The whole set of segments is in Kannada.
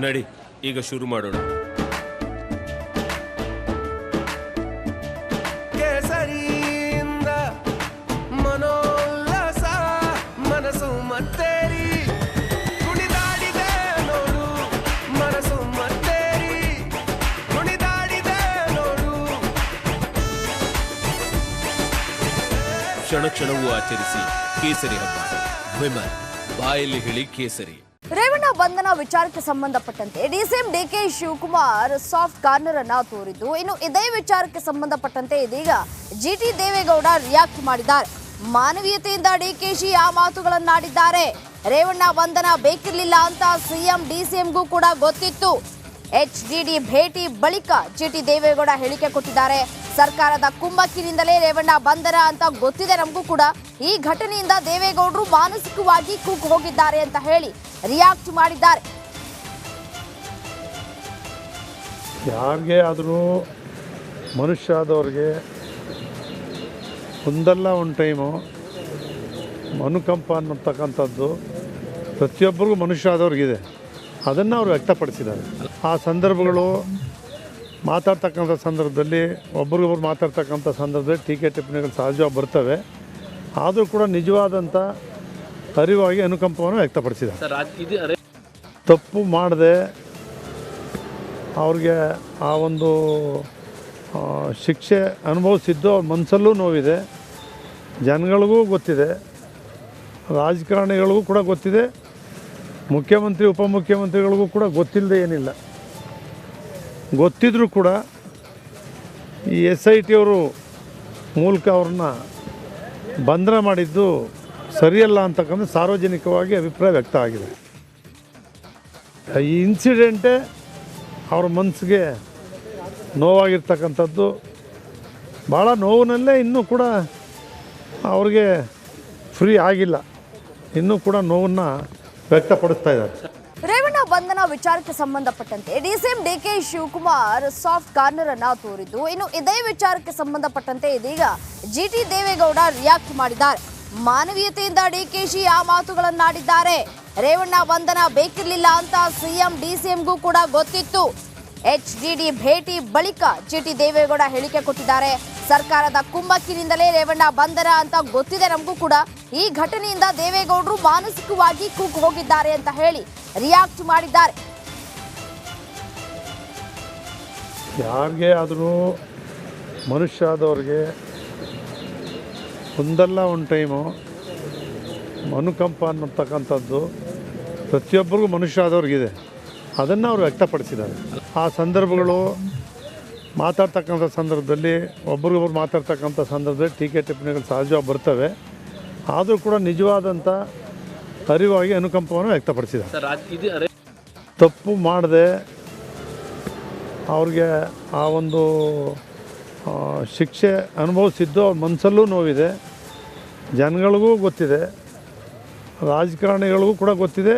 ನಡಿ ಈಗ ಶುರು ಮಾಡೋಣ. ಕೇಸರಿಯಿಂದ ಮನೋಲ್ಲಾಸ ಮನಸ್ಸು ಮತ್ತೇರಿ ಕುಣಿದಾಡಿದೆ ನೋಡು, ಮನಸ್ಸು ಮತ್ತೇರಿ ಕುಣಿದಾಡಿದೆ ನೋಡು. ಕ್ಷಣ ಕ್ಷಣವೂ ಆಚರಿಸಿ ಕೇಸರಿ ಹಬ್ಬ. ವಿಮಲ್ ಬಾಯಲ್ಲಿ ಹೇಳಿ ಕೇಸರಿ. ರೇವಣ್ಣ ಬಂಧನ ವಿಚಾರಕ್ಕೆ ಸಂಬಂಧಪಟ್ಟಂತೆ DCM DK Shivakumar soft corner ಅನ್ನ ತೋರಿದ್ದು, ಇನ್ನು ಇದೇ ವಿಚಾರಕ್ಕೆ ಸಂಬಂಧಪಟ್ಟಂತೆ ಇದೀಗ ಜಿಟಿ ದೇವೇಗೌಡ ರಿಯಾಕ್ಟ್ ಮಾಡಿದ್ದಾರೆ. ಮಾನವೀಯತೆಯಿಂದ ಡಿಕೆಶಿ ಆ ಮಾತುಗಳನ್ನಾಡಿದ್ದಾರೆ. ರೇವಣ್ಣ ಬಂಧನ ಬೇಕಿರಲಿಲ್ಲ ಅಂತ ಸಿಎಂ ಡಿಸಿಎಂಗೂ ಕೂಡ ಗೊತ್ತಿತ್ತು. HDD ಭೇಟಿ ಬಳಿಕ ಜಿಟಿ ದೇವೇಗೌಡ ಹೇಳಿಕೆ ಕೊಟ್ಟಿದ್ದಾರೆ. ಸರ್ಕಾರದ ಕುಮ್ಮಕ್ಕಿನಿಂದಲೇ ರೇವಣ್ಣ ಬಂಧನ ಅಂತ ಗೊತ್ತಿದೆ ನಮಗೂ ಕೂಡ. ಈ ಘಟನೆಯಿಂದ ದೇವೇಗೌಡರು ಮಾನಸಿಕವಾಗಿ ಕುಗ್ಗಿ ಹೋಗಿದ್ದಾರೆ ಅಂತ ಹೇಳಿ ರಿಯಾಕ್ಟ್ ಮಾಡಿದ್ದಾರೆ. ಯಾರಿಗೆ ಆದರೂ ಮನುಷ್ಯ ಆದವ್ರಿಗೆ ಒಂದಲ್ಲ ಒಂದು ಟೈಮು ಅನುಕಂಪ ಅನ್ನತಕ್ಕಂಥದ್ದು ಪ್ರತಿಯೊಬ್ಬರಿಗೂ ಮನುಷ್ಯ ಆದವ್ರಿಗಿದೆ. ಅದನ್ನು ಅವರು ವ್ಯಕ್ತಪಡಿಸಿದ್ದಾರೆ. ಆ ಸಂದರ್ಭಗಳು ಮಾತಾಡ್ತಕ್ಕಂಥ ಸಂದರ್ಭದಲ್ಲಿ ಒಬ್ರಿಗೊಬ್ರು ಮಾತಾಡ್ತಕ್ಕಂಥ ಸಂದರ್ಭದಲ್ಲಿ ಟೀಕೆ ಟಿಪ್ಪಣಿಗಳು ಸಹಜವಾಗಿ ಬರ್ತವೆ. ಆದರೂ ಕೂಡ ನಿಜವಾದಂಥ ಅರಿವಾಗಿ ಅನುಕಂಪವನ್ನು ವ್ಯಕ್ತಪಡಿಸಿದ್ದಾರೆ. ತಪ್ಪು ಮಾಡದೆ ಅವ್ರಿಗೆ ಆ ಒಂದು ಶಿಕ್ಷೆ ಅನುಭವಿಸಿದ್ದು ಅವ್ರ ಮನಸ್ಸಲ್ಲೂ ನೋವಿದೆ. ಜನಗಳಿಗೂ ಗೊತ್ತಿದೆ, ರಾಜಕಾರಣಿಗಳಿಗೂ ಕೂಡ ಗೊತ್ತಿದೆ, ಮುಖ್ಯಮಂತ್ರಿ ಉಪಮುಖ್ಯಮಂತ್ರಿಗಳಿಗೂ ಕೂಡ ಗೊತ್ತಿಲ್ಲದೆ ಏನಿಲ್ಲ. ಗೊತ್ತಿದ್ರೂ ಕೂಡ ಈ SIT ಅವರು ಮೂಲಕ ಅವ್ರನ್ನ ಬಂಧನ ಮಾಡಿದ್ದು ಸರಿಯಲ್ಲ ಅಂತಕ್ಕಂಥ ಸಾರ್ವಜನಿಕವಾಗಿ ಅಭಿಪ್ರಾಯ ವ್ಯಕ್ತ ಆಗಿದೆ. ಈ ಇನ್ಸಿಡೆಂಟೇ ಅವ್ರ ಮನಸ್ಸಿಗೆ ನೋವಾಗಿರ್ತಕ್ಕಂಥದ್ದು. ಭಾಳ ನೋವಿನಲ್ಲೇ ಇನ್ನೂ ಕೂಡ ಅವ್ರಿಗೆ ಫ್ರೀ ಆಗಿಲ್ಲ, ಇನ್ನೂ ಕೂಡ ನೋವನ್ನು ವ್ಯಕ್ತಪಡಿಸ್ತಾ ಇದ್ದಾರೆ. ರೇವಣ್ಣ ಬಂಧನ ವಿಚಾರಕ್ಕೆ ಸಂಬಂಧಪಟ್ಟಂತೆ DCM DK Shivakumar soft corner ಅನ್ನ ತೋರಿದ್ದು, ಇನ್ನು ಇದೇ ವಿಚಾರಕ್ಕೆ ಸಂಬಂಧಪಟ್ಟಂತೆ ಇದೀಗ ಜಿಟಿ ದೇವೇಗೌಡ ರಿಯಾಕ್ಟ್ ಮಾಡಿದ್ದಾರೆ. ಮಾನವೀಯತೆಯಿಂದ ಡಿಕೆಶಿ ಆ ಮಾತುಗಳನ್ನಾಡಿದ್ದಾರೆ. ರೇವಣ್ಣ ಬಂಧನ ಬೇಕಿರಲಿಲ್ಲ ಅಂತ ಸಿಎಂ ಡಿಸಿಎಂಗೂ ಕೂಡ ಗೊತ್ತಿತ್ತು. HDD ಭೇಟಿ ಬಳಿಕ ಜಿಟಿ ದೇವೇಗೌಡ ಹೇಳಿಕೆ ಕೊಟ್ಟಿದ್ದಾರೆ. ಸರ್ಕಾರದ ಕುಮ್ಮಕ್ಕಿನಿಂದಲೇ ರೇವಣ್ಣ ಬಂಧನ ಅಂತ ಗೊತ್ತಿದೆ ನಮಗೂ ಕೂಡ. ಈ ಘಟನೆಯಿಂದ ದೇವೇಗೌಡರು ಮಾನಸಿಕವಾಗಿ ಕುಗ್ಗಿ ಹೋಗಿದ್ದಾರೆ ಅಂತ ಹೇಳಿ ರಿಯಾಕ್ಟ್ ಮಾಡಿದ್ದಾರೆ. ಯಾರಿಗೆ ಆದರೂ ಮನುಷ್ಯ ಆದವ್ರಿಗೆ ಒಂದಲ್ಲ ಒಂದು ಟೈಮು ಅನುಕಂಪ ಅನ್ನತಕ್ಕಂಥದ್ದು ಪ್ರತಿಯೊಬ್ಬರಿಗೂ ಮನುಷ್ಯ ಆದವ್ರಿಗಿದೆ. ಅದನ್ನು ಅವರು ವ್ಯಕ್ತಪಡಿಸಿದ್ದಾರೆ. ಆ ಸಂದರ್ಭಗಳು ಮಾತಾಡ್ತಕ್ಕಂಥ ಸಂದರ್ಭದಲ್ಲಿ ಒಬ್ರಿಗೊಬ್ರು ಮಾತಾಡ್ತಕ್ಕಂಥ ಸಂದರ್ಭದಲ್ಲಿ ಟೀಕೆ ಟಿಪ್ಪಣಿಗಳು ಸಹಜವಾಗಿ ಬರ್ತವೆ. ಆದರೂ ಕೂಡ ನಿಜವಾದಂಥ ಅರಿವಾಗಿ ಅನುಕಂಪವನ್ನು ವ್ಯಕ್ತಪಡಿಸಿದ್ದಾರೆ. ತಪ್ಪು ಮಾಡದೆ ಅವ್ರಿಗೆ ಆ ಒಂದು ಶಿಕ್ಷೆ ಅನುಭವಿಸಿದ್ದು ಅವ್ರ ಮನಸ್ಸಲ್ಲೂ ನೋವಿದೆ. ಜನಗಳಿಗೂ ಗೊತ್ತಿದೆ, ರಾಜಕಾರಣಿಗಳಿಗೂ ಕೂಡ ಗೊತ್ತಿದೆ,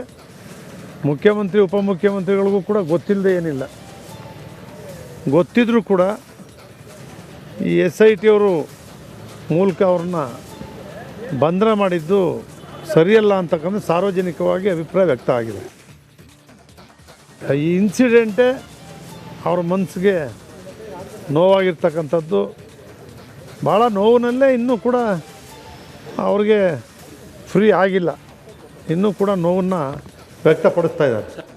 ಮುಖ್ಯಮಂತ್ರಿ ಉಪಮುಖ್ಯಮಂತ್ರಿಗಳಿಗೂ ಕೂಡ ಗೊತ್ತಿಲ್ಲದೆ ಏನಿಲ್ಲ. ಗೊತ್ತಿದ್ರೂ ಕೂಡ ಈ SIT ಅವರು ಮೂಲಕ ಅವ್ರನ್ನ ಬಂಧನ ಮಾಡಿದ್ದು ಸರಿಯಲ್ಲ ಅಂತಕ್ಕಂಥ ಸಾರ್ವಜನಿಕವಾಗಿ ಅಭಿಪ್ರಾಯ ವ್ಯಕ್ತ ಆಗಿದೆ. ಈ ಇನ್ಸಿಡೆಂಟೇ ಅವ್ರ ಮನಸ್ಸಿಗೆ ನೋವಾಗಿರ್ತಕ್ಕಂಥದ್ದು. ಭಾಳ ನೋವಿನಲ್ಲೇ ಇನ್ನೂ ಕೂಡ ಅವ್ರಿಗೆ ಫ್ರೀ ಆಗಿಲ್ಲ, ಇನ್ನೂ ಕೂಡ ನೋವನ್ನು ವ್ಯಕ್ತಪಡಿಸ್ತಾ ಇದ್ದಾರೆ.